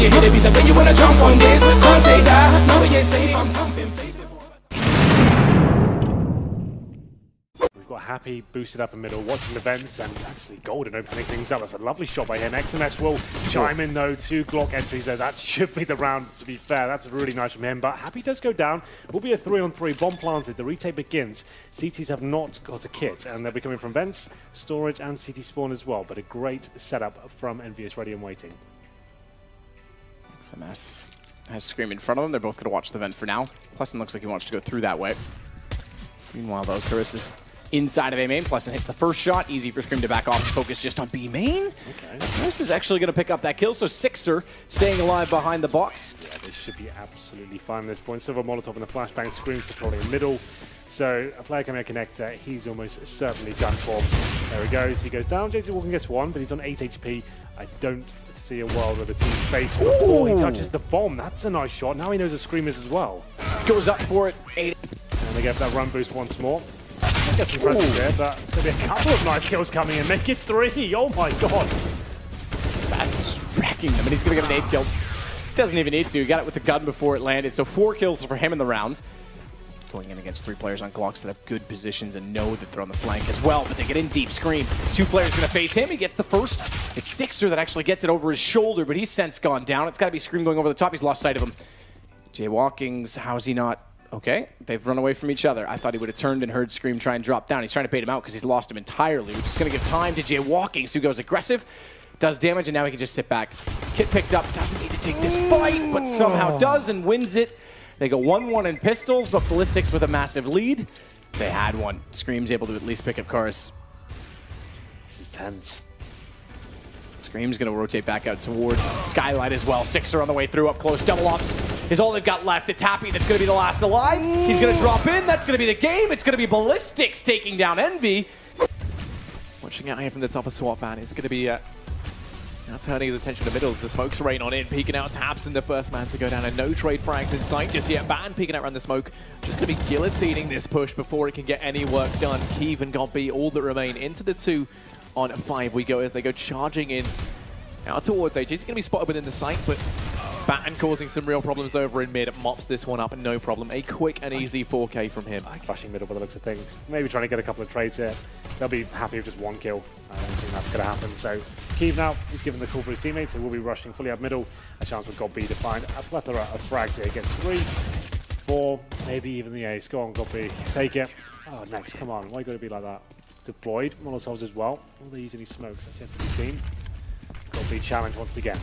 you hit it, be something you wanna jump on this. Can't take that, no, we ain't safe, I'm jumping face before. We've got Happy boosted up in middle, watching the vents, and actually Golden opening things up. That's a lovely shot by him. XMS will chime in though, 2 Glock entries there. That should be the round, to be fair. That's really nice from him, but Happy does go down. It will be a 3-on-3, bomb planted. The retake begins. CTs have not got a kit, and they'll be coming from vents, storage, and CT spawn as well, but a great setup from Envious, ready and waiting. XMS has Scream in front of them. They're both going to watch the vent for now. Plesson looks like he wants to go through that way. Meanwhile, though, Chris is inside of A main. Plesson hits the first shot. Easy for Scream to back off and focus just on B main. Okay. Chris is actually going to pick up that kill, so Sixer staying alive behind the box. Yeah, this should be absolutely fine at this point. Silver Molotov in the flashbang, Scream's patrolling in middle. So a player coming out connector, he's almost certainly done for. There he goes. He goes down. JT Walking gets 1, but he's on 8 HP. I don't see a world where the team's face before he touches the bomb. That's a nice shot. Now he knows the Scream is as well. Goes up for it. 8. And they get that run boost once more. Get some pressure there, but there's going to be a couple of nice kills coming in. Make it 3. Oh my god. That's wrecking them, and he's going to get an 8 kill. Doesn't even need to. He got it with the gun before it landed. So 4 kills for him in the round. Going in against 3 players on Glocks that have good positions and know that they're on the flank as well, but they get in deep. Scream. 2 players going to face him. He gets the first. It's Sixer that actually gets it over his shoulder, but he's since gone down. It's got to be Scream going over the top. He's lost sight of him. Jaywalking's, how's he not? Okay, they've run away from each other. I thought he would have turned and heard Scream try and drop down. He's trying to bait him out because he's lost him entirely, which is going to give time to Jaywalking, so he goes aggressive, does damage, and now he can just sit back. Kit picked up, doesn't need to take this fight, but somehow does and wins it. They go 1-1 in pistols, but Ballistics with a massive lead. They had one. Scream's able to at least pick up Chorus. This is tense. Scream's going to rotate back out toward Skylight as well. Sixer on the way through, up close. Double ops is all they've got left. It's Happy that's going to be the last alive. He's going to drop in. That's going to be the game. It's going to be Ballistics taking down Envy. Watching out here from the top of Swap Van. It's going to be now turning his attention to middle as the smoke's rain on in. Peeking out Tabson, the first man to go down, and no trade frags in sight just yet. Ban peeking out around the smoke. Just going to be guillotining this push before it can get any work done. Keeve and God-B all that remain into the 2 on 5 we go as they go charging in out towards HG. He's going to be spotted within the site, but Batten causing some real problems over in mid. Mops this one up and no problem. A quick and easy 4K from him. Flashing middle by the looks of things. Maybe trying to get a couple of trades here. They'll be happy with just 1 kill. I don't think that's going to happen. So Keeve now, he's given the call for his teammates. He will be rushing fully up middle. A chance for God-B to find a plethora of frags here. Gets 3, 4, maybe even the ace. Go on, God-B. Take it. Oh, next. Come on. Why you got to be like that? Deployed. Molotovs as well. Will they use any smokes? That's yet to be seen. God-B challenge once again.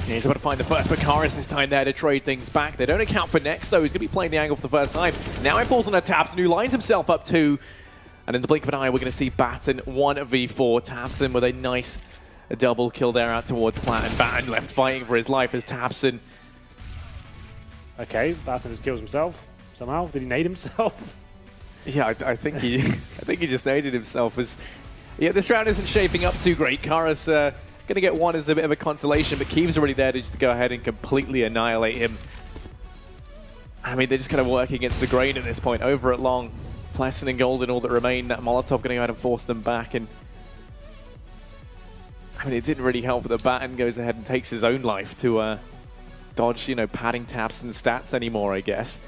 Yeah, he's able to find the first, but Karis this time there to trade things back. They don't account for next, though. He's going to be playing the angle for the first time. Now it falls on a Tabson, who lines himself up 2. And in the blink of an eye, we're going to see Batten 1v4. Tabson with a nice double kill there out towards Plat. And Batten left fighting for his life as Tabson. Okay, Batten just kills himself somehow. Did he nade himself? Yeah, I think he just naded himself. Yeah, this round isn't shaping up too great. Karis going to get 1 as a bit of a consolation, but Keeve's already there to just go ahead and completely annihilate him. I mean, they're just kind of working against the grain at this point. Over at long, Plesson and Golden all that remain. That Molotov going to go ahead and force them back. And I mean, it didn't really help that Batten goes ahead and takes his own life to dodge, you know, padding Tabson's stats anymore, I guess.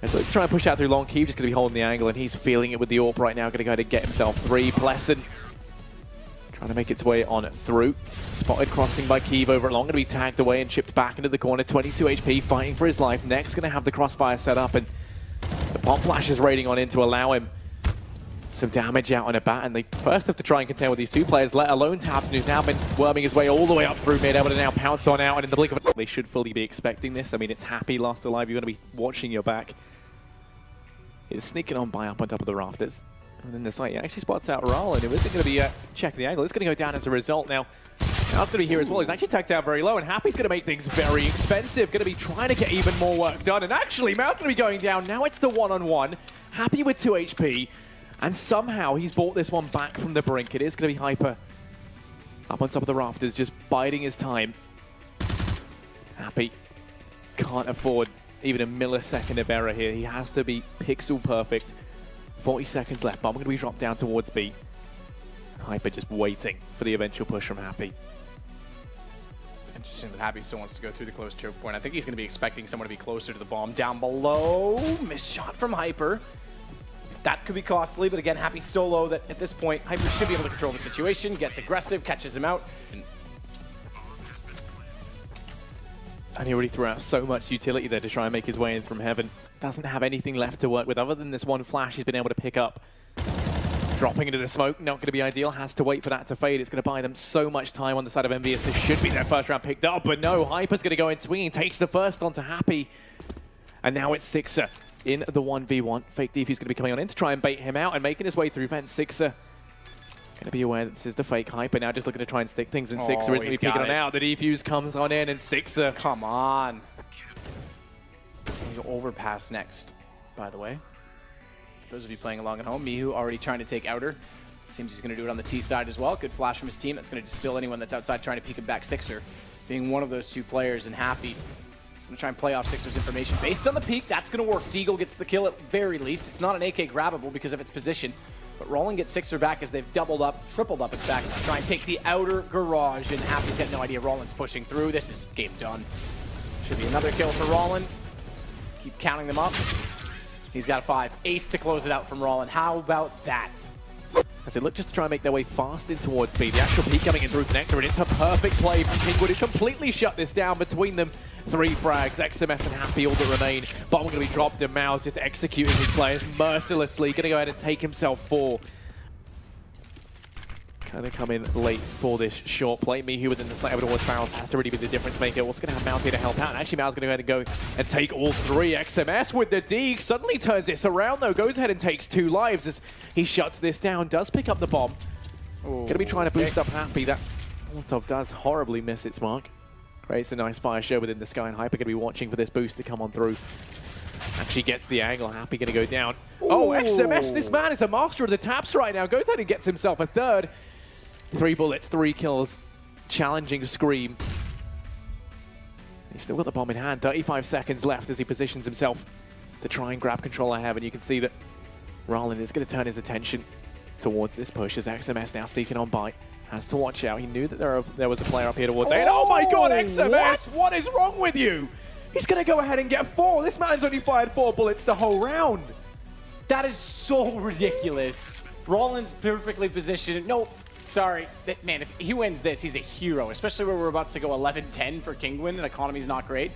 And so let's try and push out through long. Keeve just going to be holding the angle, and he's feeling it with the AWP right now. Going to go ahead and get himself 3. Plesson trying to make its way on through. Spotted crossing by Keeve over at long. Going to be tagged away and chipped back into the corner. 22 HP, fighting for his life. Next, going to have the crossfire set up, and the pop flash is raiding on in to allow him some damage out on a bat. And they first have to try and contend with these 2 players, let alone Tabson, who's now been worming his way all the way up through mid, able to now pounce on out. And in the blink of they should fully be expecting this. I mean, it's Happy last alive. You're going to be watching your back. It's sneaking on by up on top of the rafters. And then the site actually spots out Ral, and it isn't going to be checking the angle. It's going to go down as a result. Now it's going to be here as well. He's actually tagged down very low, and Happy's going to make things very expensive. Going to be trying to get even more work done. And actually, Mouth's going to be going down. Now it's the 1-on-1. Happy with 2 HP. And somehow he's brought this one back from the brink. It is going to be Hyper up on top of the rafters, just biding his time. Happy can't afford even a millisecond of error here. He has to be pixel perfect. 40 seconds left. Bomb going to be dropped down towards B. Hyper just waiting for the eventual push from Happy. And Interesting that Happy still wants to go through the close choke point. I think he's going to be expecting someone to be closer to the bomb. Down below, missed shot from Hyper. That could be costly, but again, Happy so low that at this point, Hyper should be able to control the situation, gets aggressive, catches him out. And he already threw out so much utility there to try and make his way in from heaven. Doesn't have anything left to work with other than this one flash he's been able to pick up. Dropping into the smoke, not going to be ideal. Has to wait for that to fade. It's going to buy them so much time on the side of Envious. This should be their first round picked up, but no. Hyper's going to go in swinging, takes the first onto Happy. And now it's Sixer in the 1v1. Fake Defuse going to be coming on in to try and bait him out and making his way through vent. Sixer going to be aware that this is the fake Hyper now, just looking to try and stick things in. Sixer is going to be picking on out. The defuse comes on in and Sixer. Come on. He's overpass next, by the way. For those of you playing along at home, Mihu already trying to take outer. Seems he's going to do it on the T side as well. Good flash from his team. That's going to distill anyone that's outside trying to peek him back. Sixer being one of those two players, and Happy is going to try and play off Sixer's information. Based on the peek, that's going to work. Deagle gets the kill at very least. It's not an AK grabbable because of its position. But Roland gets Sixer back as they've doubled up, tripled up in fact, to try and take the outer garage, and Happy's got no idea Roland's pushing through. This is game done. Should be another kill for Roland. Keep counting them up. He's got a 5. Ace to close it out from Roland. How about that? As they look just to try and make their way fast in towards B. The actual peak coming in through Connector, and it's a perfect play from Kingwood, who completely shut this down between them. 3 frags, XMS and Happy all that remain. Bomb going to be dropped, and Mao's just executing his players mercilessly. Going to go ahead and take himself 4. Kind of come in late for this short play. Mihu within the sight of towards barrels has to really be the difference maker. Also going to have Mao here to help out. And actually, Mao's going to go ahead and go and take all 3. XMS with the D suddenly turns this around though. Goes ahead and takes 2 lives as he shuts this down. Does pick up the bomb. Going to be trying to boost up Happy. That Molotov does horribly miss its mark. Creates a nice fire show within the sky, and Hyper going to be watching for this boost to come on through. Actually gets the angle. Happy going to go down. Ooh. Oh, XMS, this man is a master of the taps right now. Goes ahead and gets himself a 3rd. 3 bullets, 3 kills. Challenging Scream. He's still got the bomb in hand. 35 seconds left as he positions himself to try and grab control of heaven. You can see that Roland is going to turn his attention towards this push as XMS now sneaking on by. Has to watch out. He knew that there was a player up here towards A. Oh my god, XMS! What is wrong with you? He's going to go ahead and get 4. This man's only fired 4 bullets the whole round. That is so ridiculous. Roland's perfectly positioned. No, sorry. Man, if he wins this, he's a hero, especially where we're about to go 11-10 for Kingwin and economy's not great.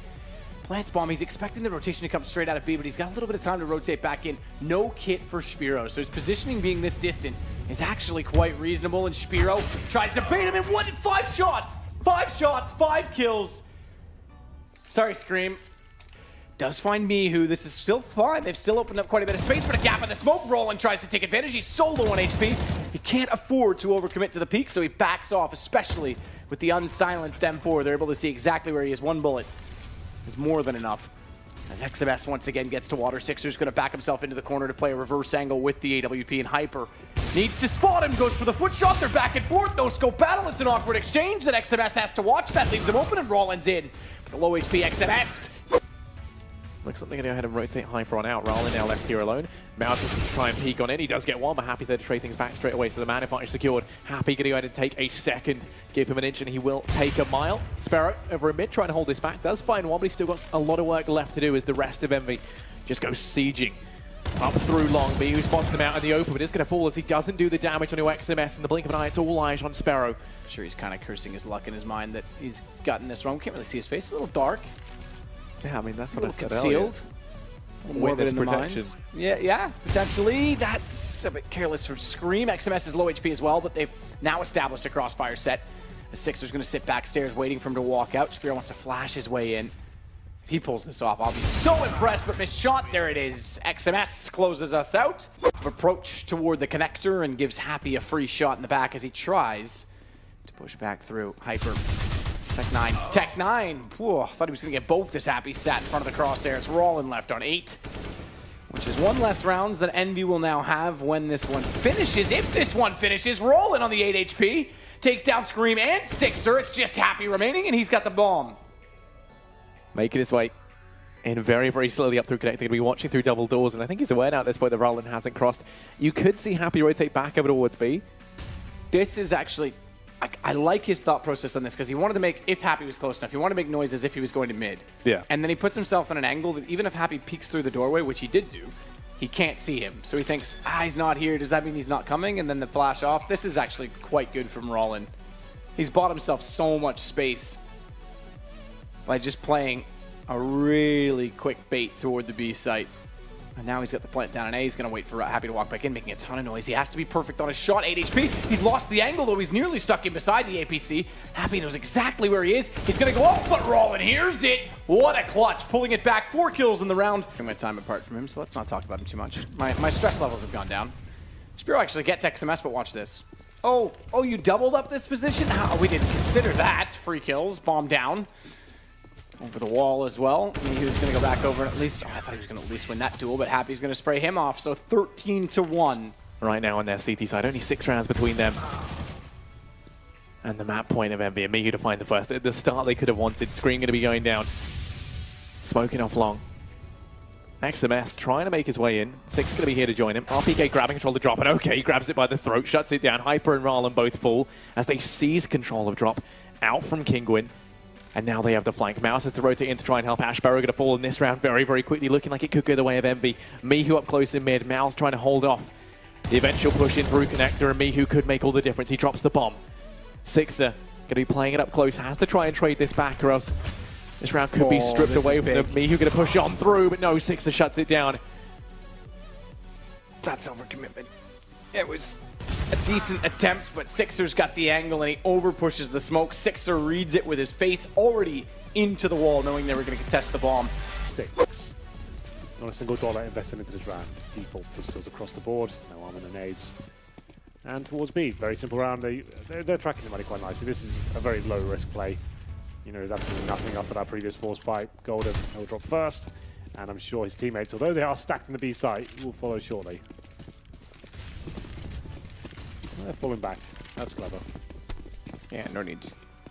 Plants bomb. He's expecting the rotation to come straight out of B, but he's got a little bit of time to rotate back in. No kit for Spiro, so his positioning being this distant is actually quite reasonable, and Spiro tries to bait him in 5 shots! 5 shots, 5 kills. Sorry, Scream. Does find Mihu. This is still fine. They've still opened up quite a bit of space, but a gap in the smoke. Roland tries to take advantage. He's so low on HP. He can't afford to overcommit to the peak, so he backs off, especially with the unsilenced M4. They're able to see exactly where he is. 1 bullet is more than enough. As XMS once again gets to water, Sixer's going to back himself into the corner to play a reverse angle with the AWP, and Hyper needs to spot him, goes for the foot shot, they're back and forth, no scope battle, it's an awkward exchange that XMS has to watch, that leaves him open, and Roland's in. But the low HP XMS. Looks like they're going to go ahead and rotate Hyper on out. Roland now left here alone. Mouse is to try and peek on in. He does get 1, but Happy there to trade things back straight away. So the man advantage secured. Happy going to go ahead and take a 2nd. Give him an inch, and he will take a mile. Sparrow over in mid trying to hold this back. Does find 1, but he's still got a lot of work left to do as the rest of Envy just goes sieging up through long. B, who spots them out in the open, but is going to fall as he doesn't do the damage onto XMS. In the blink of an eye, it's all eyes on Sparrow. I'm sure he's kind of cursing his luck in his mind that he's gotten this wrong. We can't really see his face. It's a little dark. Yeah, I mean, that's what I said concealed. Witness protection. Yeah, potentially. That's a bit careless from Scream. XMS is low HP as well, but they've now established a crossfire set. The Sixer's going to sit backstairs waiting for him to walk out. Spiro wants to flash his way in. If he pulls this off, I'll be so impressed, but missed shot. There it is. XMS closes us out. Approach toward the connector and gives Happy a free shot in the back as he tries to push back through. Hyper. Tech 9. Tech 9. Whoa, I thought he was going to get both this Happy sat in front of the crosshairs. Roland left on 8, which is 1 less rounds that Envy will now have when this one finishes. If this one finishes, Roland on the 8 HP. Takes down Scream and Sixer. It's just Happy remaining, and he's got the bomb. Making his way in very, very slowly up through Connector. Going to be watching through double doors, and I think he's aware now at this point that Roland hasn't crossed. You could see Happy rotate back over towards B. This is actually I like his thought process on this because he wanted to make, if Happy was close enough, he wanted to make noise as if he was going to mid. Yeah. And then he puts himself in an angle that even if Happy peeks through the doorway, which he did do, he can't see him. So he thinks, he's not here. Does that mean he's not coming? And then the flash off. This is actually quite good from Rollin. He's bought himself so much space by just playing a really quick bait toward the B site. And now he's got the plant down in A. He's going to wait for Happy to walk back in, making a ton of noise. He has to be perfect on his shot. 8 HP. He's lost the angle, though. He's nearly stuck in beside the APC. Happy knows exactly where he is. He's going to go off, but Rollin hears it. What a clutch. Pulling it back. 4 kills in the round. I'm my time apart from him, so let's not talk about him too much. My stress levels have gone down. Spiro actually gets XMS, but watch this. Oh, you doubled up this position? We didn't consider that. Free kills. Bomb down. Over the wall as well. I mean, he was going to go back over and at least... I thought he was going to at least win that duel, but Happy's going to spray him off, so 13-1. Right now on their CT side, only 6 rounds between them. And the map point of Envy and Mihu to find the first. At the start they could have wanted. Screen going to be going down. Smoking off long. XMS trying to make his way in. Six going to be here to join him. RPK grabbing control of the drop, and okay, he grabs it by the throat, shuts it down. Hyper and Rollin both fall as they seize control of drop out from Kingwin. And now they have the flank. Mouse has to rotate in to try and help. Ashbarrow going to fall in this round very, very quickly, looking like it could go the way of Envy. Mihu up close in mid. Mouse trying to hold off the eventual push in through Connector, and Mihu could make all the difference. He drops the bomb. Sixer going to be playing it up close. Has to try and trade this back, or else this round could be stripped away from them. Mihu going to push on through, but no, Sixer shuts it down. That's overcommitment. It was a decent attempt, but Sixer's got the angle and he over pushes the smoke. Sixer reads it with his face already into the wall, knowing they were going to contest the bomb. Six. Not a single dollar invested into this round. Default pistols across the board. No armor, no nades. And towards B, very simple round. They're tracking the money quite nicely. This is a very low risk play. You know, there's absolutely nothing after that previous force fight. Golden will drop first, and I'm sure his teammates, although they are stacked in the B site, will follow shortly. They're falling back. That's clever. Yeah, no need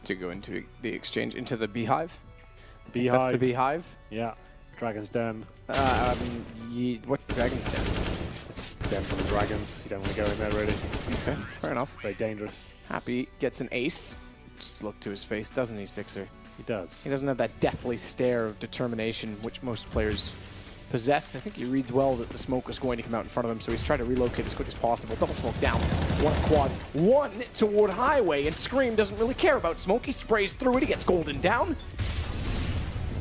to go into the exchange, into the beehive. Beehive. That's the beehive. Yeah. Dragon's Den. What's the Dragon's Den? It's the den for the dragons. You don't want to go in there, really. Okay, fair enough. Very dangerous. Happy gets an ace. Just look to his face, doesn't he, Sixer? He does. He doesn't have that deathly stare of determination which most players possess. I think he reads well that the smoke was going to come out in front of him, so he's trying to relocate as quick as possible. Double smoke down. One quad. One toward highway, and Scream doesn't really care about smoke. He sprays through it. He gets Golden down.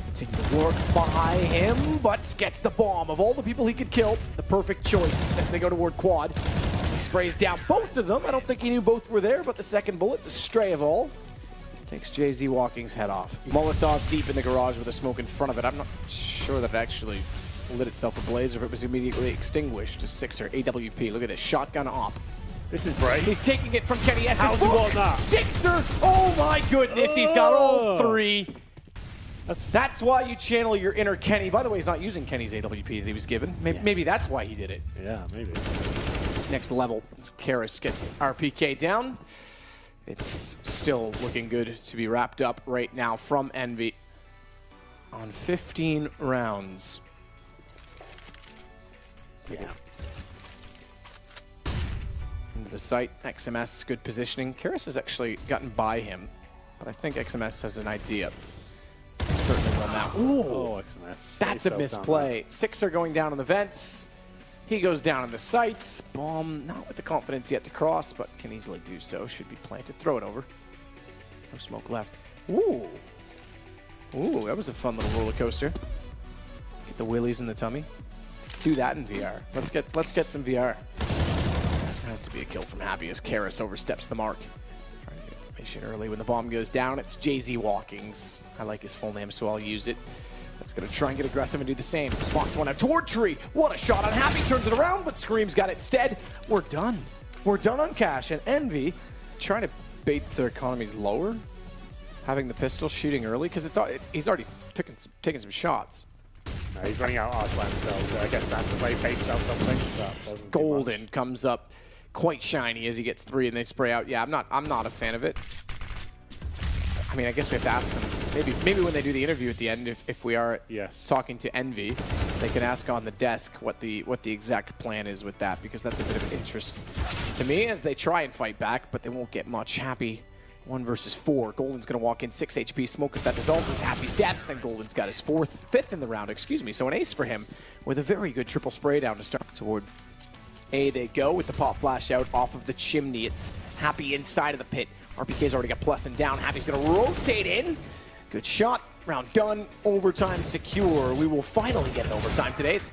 Continue to work by him, but gets the bomb. Of all the people he could kill, the perfect choice as they go toward quad. He sprays down both of them. I don't think he knew both were there, but the second bullet, the stray of all, takes JZ Walking's head off. Molotov deep in the garage with a smoke in front of it. I'm not sure that it actually lit itself ablaze or if it was immediately extinguished. To Sixer, AWP. Look at this. Shotgun op. This is brave. He's taking it from Kenny S. How's he won that? Sixer! Oh my goodness, he's got all three. That's why you channel your inner Kenny. By the way, he's not using Kenny's AWP that he was given. Maybe that's why he did it. Yeah, maybe. Next level. Karis gets RPK down. It's still looking good to be wrapped up right now from Envy on 15 rounds. Yeah. Into the site, XMS, good positioning. Karis has actually gotten by him, but I think XMS has an idea. Certainly run that. Ooh, oh, XMS. that's a misplay. Sixer going down in the vents. He goes down in the sights. Bomb, not with the confidence yet to cross, but can easily do so. Should be planted. Throw it over. No smoke left. Ooh. Ooh, that was a fun little roller coaster. Get the willies in the tummy. Do that in VR. Let's get some VR. That has to be a kill from Happy as Karis oversteps the mark. Trying to get information early when the bomb goes down. It's JZ Walkings. I like his full name, so I'll use it. That's going to try and get aggressive and do the same. Spots one out toward Tree. What a shot on Happy. Turns it around, but Scream's got it instead. We're done. We're done on Cash. And Envy trying to bait their economies lower. Having the pistol, shooting early, because he's already taken some shots. No, he's running out arch by himself, so I guess that's the way he fakes out something. Golden comes up quite shiny as he gets 3 and they spray out. Yeah, I'm not a fan of it. I mean, I guess we have to ask them. Maybe when they do the interview at the end, if we are talking to Envy, they can ask on the desk what the exact plan is with that, because that's a bit of interest to me as they try and fight back, but they won't get much. Happy 1 versus 4. Golden's going to walk in 6 HP. Smoke if that dissolves his Happy's death. And Golden's got his fifth in the round, excuse me. So an ace for him with a very good triple spray down to start. Toward A they go with the pop flash out off of the chimney. It's Happy inside of the pit. RPK's already got plus and down. Happy's going to rotate in. Good shot. Round done. Overtime secure. We will finally get an overtime today. It's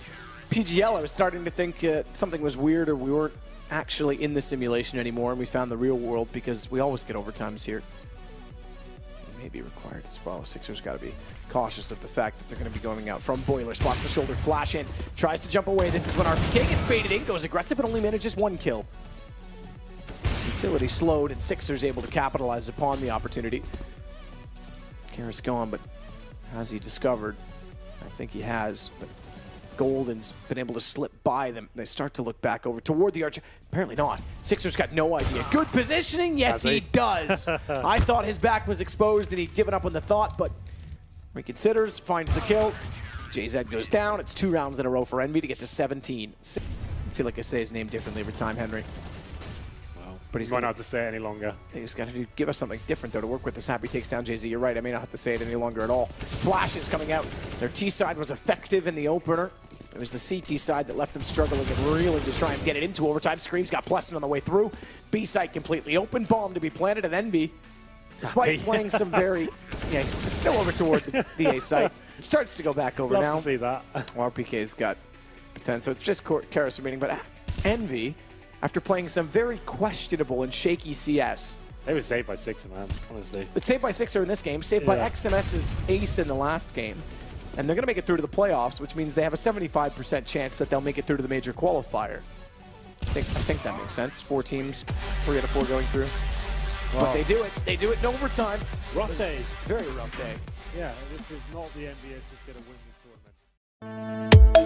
PGL. I was starting to think something was weird or we weren't actually in the simulation anymore, and we found the real world because we always get overtimes here. It may be required as well. Sixers got to be cautious of the fact that they're going to be going out from boiler. Spots the shoulder flash in, tries to jump away. This is when RPK gets baited in, goes aggressive, but only manages 1 kill. Utility slowed, and Sixers able to capitalize upon the opportunity. Kara's gone, but has he discovered? I think he has. But Golden's been able to slip by them. They start to look back over toward the archer. Apparently not. Sixers got no idea. Good positioning. Yes, he does. I thought his back was exposed and he'd given up on the thought, but reconsiders, finds the kill. JZ goes down. It's 2 rounds in a row for Envy to get to 17. I feel like I say his name differently every time, Henry. But he's not have to say it any longer. He's got to give us something different, though, to work with. This Happy takes down JZ. You're right. I may not have to say it any longer at all. Flashes coming out. Their T side was effective in the opener. It was the CT side that left them struggling and reeling to try and get it into overtime. Screams got Plesson on the way through. B side completely open. Bomb to be planted at Envy. Despite playing some very... Yeah, he's still over toward the A site. Starts to go back over now. Love to see that. RPK's got potential. So it's just Karas remaining. But Envy, after playing some very questionable and shaky CS... They were saved by 6, man, honestly. But saved by 6 in this game. Saved by XMS's ace in the last game. And they're going to make it through to the playoffs, which means they have a 75% chance that they'll make it through to the major qualifier. I think that makes sense. 4 teams, 3 out of 4 going through. Well, but they do it. They do it in overtime. Rough day. Very rough day. Yeah, this is not the NBA that's going to win this tournament.